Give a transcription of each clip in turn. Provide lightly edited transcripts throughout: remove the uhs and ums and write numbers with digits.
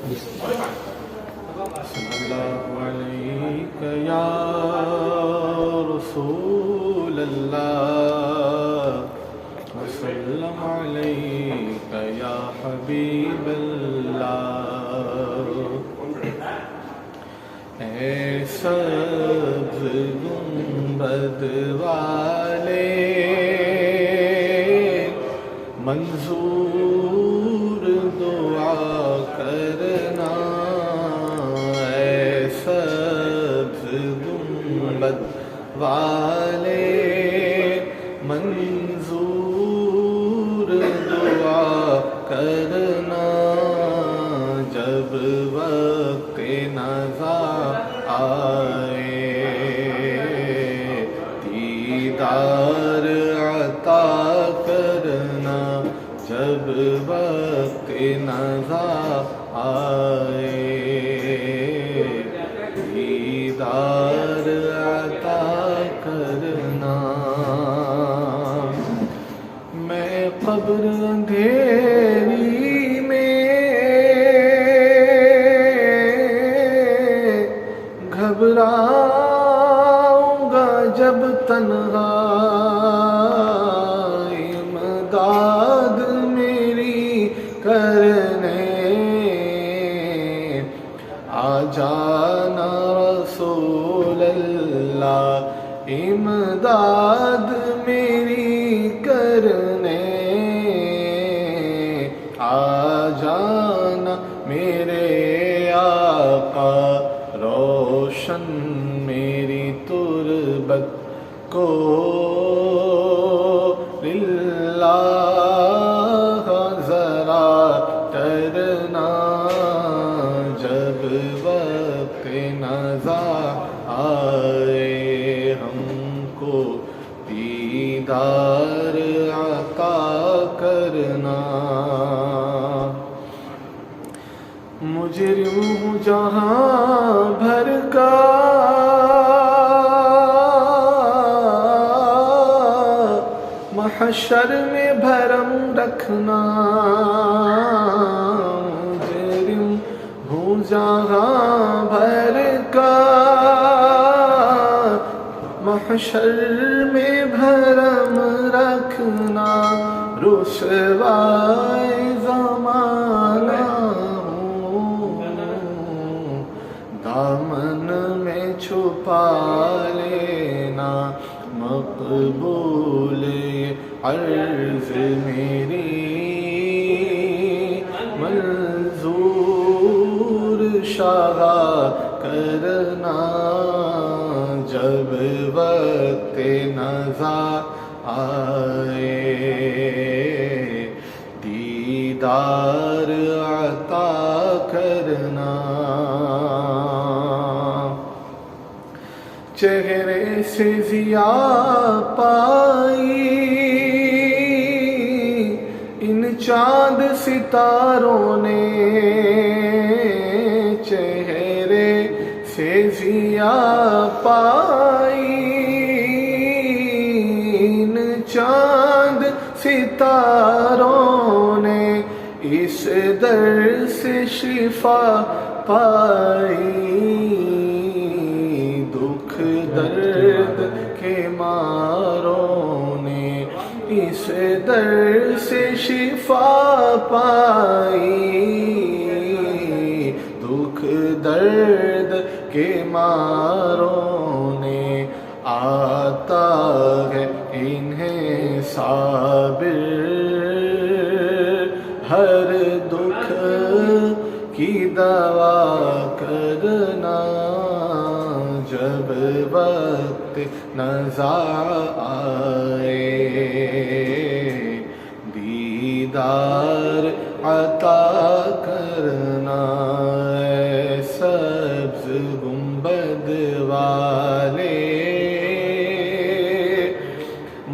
सल्लल्लाहु अलैका या रसूल अल्लाह वसल्लम अलैका या हबीब अल्लाह। ऐ सब्ज़ गुंबद वाले मंजूर दुआ करना, ऐसा गुंबद वाले मंजूर दुआ करना, जब वक्त नज़ा आए दीदार अता करना, जब वक्त नज़ा आए दीदार अता करना। मैं कब्र अंधेरी में घबराऊंगा जब तन्हा, इमदाद मेरी करने आ जाना रसूल अल्लाह, इमदाद मेरी करने आ जाना मेरे आका, रोशन मेरी तुरबत को लिल्लाह ज़रा करना, जब वक्त नज़ा आए हमको दीदार अता करना। मुजरिम हूँ जहाँ भर का महशर में भरम रखना, मुजरिम हूँ जहाँ भर का महशर में भरम रखना, रुसवाए ज़माना दामन में छुपा लेना, मकबूल अर्ज़ मेरी मंजूर शाह करना, जब वक्त नज़ा आए दीदार अता करना। चेहरे से ज़िया पाई इन चाँद सितारों ने, चेहरे से ज़िया पाई इन चाँद सितारों ने, इस दर से शिफा पाई, दुख दर्द के मारों ने इस दर्द से शिफा पाई, दुख दर्द के मारों ने आता है इन्हें साबिर, हर दुख की दवा करना, जब वक्त नज़ा आए दीदार अता करना। सब्ज़ गुंबद वाले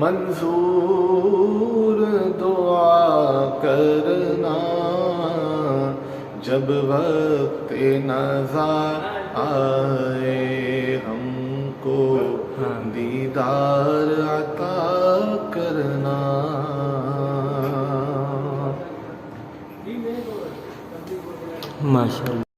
मंजूर दुआ करना, जब वक्त नज़ा आए हमको दीदार अता करना। ماشاء اللہ.